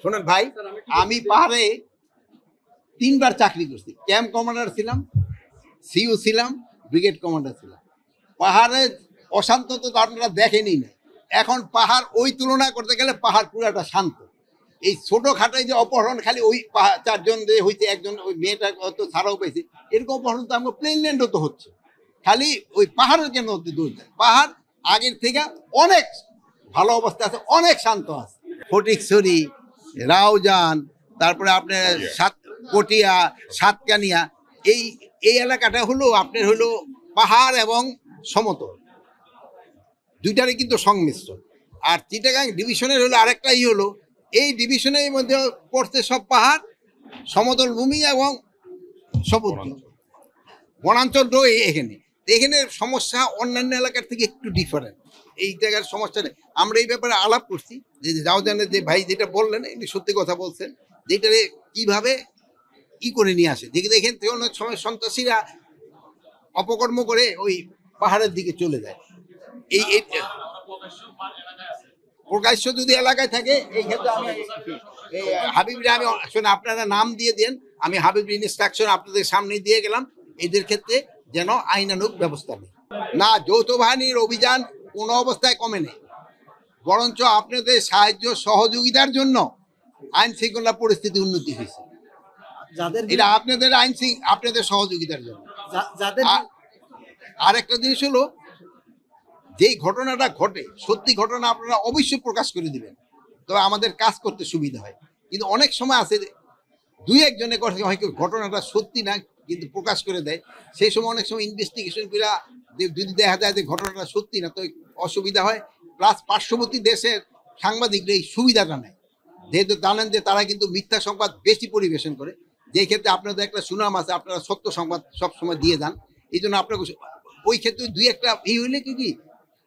শোনেন ভাই, আমি পাহাড়ে 3বার চাকরি করছি। ক্যাম্প কমান্ডার ছিলাম, সিইও ছিলাম, ব্রিগেড কমান্ডার ছিলাম। পাহাড়ে অশান্ত তো আপনারা দেখেনি না। এখন পাহাড় ওই তুলনা করতে গেলে পাহাড় পুরাটা শান্ত। এই ছোটখাটো যে অপহরণ খালি ওই 4জন যে হয়েছে, একজন ওই মেয়েটা হয়তো ছাড়াও পেয়েছে, এরকম অপহরণ তো আমার প্লেনল্যান্ডও তো হচ্ছে। খালি ওই পাহাড়ের কেন হতে দোষ দেয়? পাহাড় আগের থেকে অনেক ভালো অবস্থা আছে, অনেক শান্ত আছে। ফটিকছড়ি, রাউজান, তারপরে আপনার কটিয়া, সাতকানিয়া, এই এই এলাকাটা হলো আপনার হলো পাহাড় এবং সমতল, দুইটারই কিন্তু সংমিশ্রণ। আর চিটাগাং ডিভিশনের হলো আরেকটাই হলো, এই ডিভিশনের মধ্যে পড়ছে সব পাহাড়, সমতল ভূমি এবং সমুদ্র, বনাঞ্চল এখানে। এখানে সমস্যা অন্যান্য এলাকার থেকে একটু ডিফারেন্ট। এই জায়গার সমস্যা নেই। আমরা এই ব্যাপারে আলাপ করছি যে রাউজানের যে ভাই যেটা বললেন, এটি সত্যি কথা বলছেন, যেটারে কিভাবে করে নিয়ে আসে। দেখেন অনেক সময় সন্ত্রাসীরা অপকর্ম করে ওই পাহাড়ের দিকে চলে যায়। এই প্রকাশ্য যদি এলাকায় থাকে, এই ক্ষেত্রে আমি হাবিবরা, আমি শোনে আপনারা নাম দিয়ে দেন, আমি হাবিব ইনস্ট্রাকশন আপনাদের সামনে দিয়ে গেলাম, এদের ক্ষেত্রে যেন আইনানুগ ব্যবস্থা নেই। না, যৌথ বাহিনীর অভিযান কোনো অবস্থায় কমে নেই, বরঞ্চ আপনাদের সাহায্য সহযোগিতার জন্য আইন শৃঙ্খলা পরিস্থিতি উন্নতি হয়েছে। এটা আপনাদের আপনাদের সহযোগিতার জন্য। আর একটা জিনিস হলো, যেই ঘটনাটা ঘটে সত্যি ঘটনা আপনারা অবশ্যই প্রকাশ করে দিবেন, তবে আমাদের কাজ করতে সুবিধা হয়। কিন্তু অনেক সময় আছে দুই একজনের হয়তো ঘটনাটা সত্যি না কিন্তু প্রকাশ করে দেয়, সেই সময় অনেক সময় ইনভেস্টিগেশন করে যদি দেখা যায় যে ঘটনাটা সত্যি না, তো অসুবিধা হয়। প্লাস পার্শ্ববর্তী দেশের সাংবাদিকরা এই সুবিধাটা নেয়, যেহেতু জানেন যে তারা কিন্তু মিথ্যা সংবাদ বেশি পরিবেশন করে, যে ক্ষেত্রে আপনাদের একটা সুনাম আছে, আপনারা সত্য সংবাদ সবসময় দিয়ে যান। এই জন্য আপনাকে ওই ক্ষেত্রে দুই একটা হইলে কি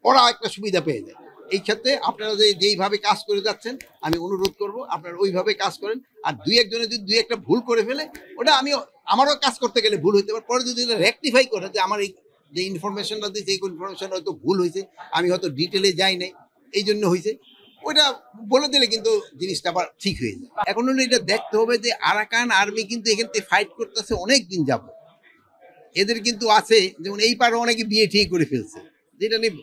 ওরা একটা সুবিধা পেয়ে যায়। এই ক্ষেত্রে আপনারা যেইভাবে কাজ করে যাচ্ছেন, আমি অনুরোধ করব আপনারা ওইভাবে কাজ করেন। আর দুই একজনে যদি দুই একটা ভুল করে ফেলে, ওটা আমারও কাজ করতে গেলে ভুল হইতে পারে, পরে যদি রেকটিফাই করে যে আমার এই যে ইনফরমেশনটা দিয়েছে এই ইনফরমেশন হয়তো ভুল হয়েছে, আমি হয়তো ডিটেলে যাই নাই, এই জন্য হয়েছে, ওইটা বলে দিলে কিন্তু জিনিসটা আবার ঠিক হয়ে যায়। এখন হলো এটা দেখতে হবে যে আরাকান আর্মি কিন্তু এখান থেকে ফাইট করতেছে অনেক দিন যাব। এদের কিন্তু আছে, যেমন এই পারে অনেকে বিয়ে ঠিক করে ফেলছে, যেটা নিয়ে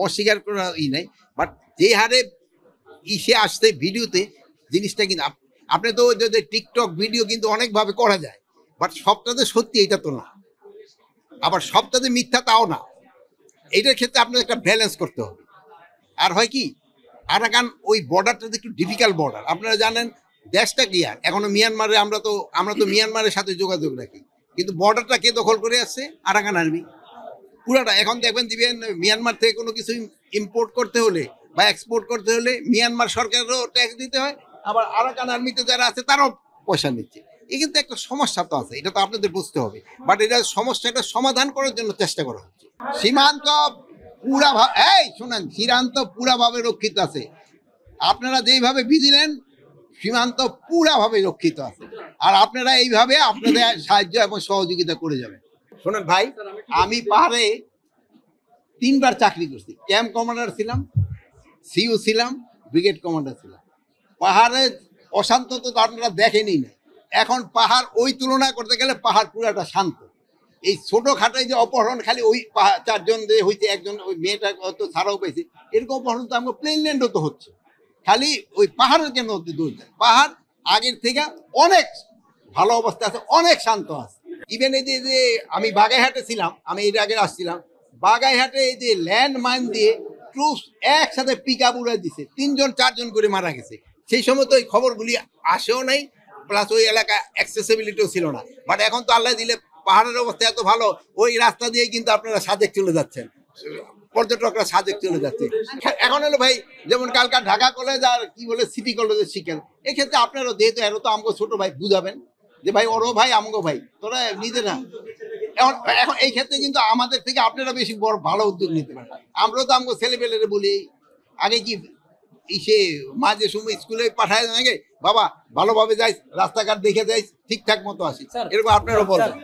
অস্বীকার করা নাই। বাট যে হারে আসছে ভিডিওতে, জিনিসটা কিন্তু আপনি তো যদি টিকটক ভিডিও কিন্তু অনেকভাবে করা যায়, বাট সবটাতে সত্যি এটা তো না, আবার সবটাতে মিথ্যা তাও না। এইটার ক্ষেত্রে আপনার একটা ব্যালেন্স করতে হবে। আর হয় কি, আরাকান ওই বর্ডারটা একটু ডিফিকাল্ট বর্ডার। আপনারা জানেন দেশটা কি, আর এখনো মিয়ানমারে আমরা তো মিয়ানমারের সাথে যোগাযোগ রাখি, কিন্তু বর্ডারটা কে দখল করে আসছে? আরাকান আর্মি পুরাটা। এখন দেখবেন দিবেন মিয়ানমার থেকে কোনো কিছু ইম্পোর্ট করতে হলে বা এক্সপোর্ট করতে হলে মিয়ানমার সরকারেরও ট্যাক্স দিতে হয়, আবার আরাকান আর্মিতে যারা আছে তারাও পয়সা নিচ্ছে। এই কিন্তু একটা সমস্যা তো আছে, এটা তো আপনাদের বুঝতে হবে। বাট এটা সমস্যাটা সমাধান করার জন্য চেষ্টা করা হচ্ছে। সীমান্ত সীমান্ত পুরাভাবে রক্ষিত আছে। আপনারা যেইভাবে ভিজিলেন, সীমান্ত পুরাভাবে রক্ষিত আছে। আর আপনারা এইভাবে আপনাদের সাহায্য এবং সহযোগিতা করে যাবেন। শোনেন ভাই, আমি পাহাড়ে 3বার চাকরি করছি। ক্যাম্প কমান্ডার ছিলাম, সিইও ছিলাম, ব্রিগেড কমান্ডার ছিলাম। পাহাড়ে অশান্ত তো আপনারা দেখেনি না। এখন পাহাড় ওই তুলনা করতে গেলে পাহাড় পুরাটা শান্ত। এই ছোটখাটো যে অপহরণ খালি ওই 4জন যে হয়েছে, একজন ওই মেয়েটা হয়তো ছাড়াও পেয়েছে, এরকম অপহরণ তো আমার প্লেনল্যান্ডও তো হচ্ছে। খালি ওই পাহাড়ের কেন হতে দোষ দেয়? পাহাড় আগের থেকে অনেক ভালো অবস্থা আছে, অনেক শান্ত আছে। ইভেন এই যে আমি বাগাইহাটে ছিলাম, আমি এর আগে আসছিলাম, বাগাইহাটে এই যে ল্যান্ড মাইন দিয়ে ট্রুপস একসাথে পিক আপ উড়াই দিছে, 3জন 4জন করে মারা গেছে। সেই সময় তো ওই খবরগুলি আসেও নাই, প্লাস ওই এলাকা অ্যাক্সেসিবিলিটিও ছিল না। বাট এখন তো আল্লাহ দিলে পাহাড়ের অবস্থা এত ভালো, ওই রাস্তা দিয়ে কিন্তু আপনারা সাজেক চলে যাচ্ছেন, পর্যটকরা সাজেক চলে যাচ্ছে। এখন হলো ভাই, যেমন কালকার ঢাকা কলেজ আর কি বলে সিটি কলেজের শিখেন, এক্ষেত্রে আপনারা যেহেতু এর তো আমগো ছোট ভাই বুঝাবেন যে ভাই ওরও ভাই আমগো ভাই, তোরা নিজেরা। এখন এই ক্ষেত্রে কিন্তু আমাদের থেকে আপনারা বেশি বড় ভালো উদ্যোগ নিতে পারেন। আমরাও তো আমগো ছেলেপেলেরে বলি, আগে কি সে মাঝে সময় স্কুলে পাঠায় নাকি, বাবা ভালোভাবে যাই, রাস্তাঘাট দেখে যাই, ঠিকঠাক মতো আসি, এরকম আপনারও বলবেন।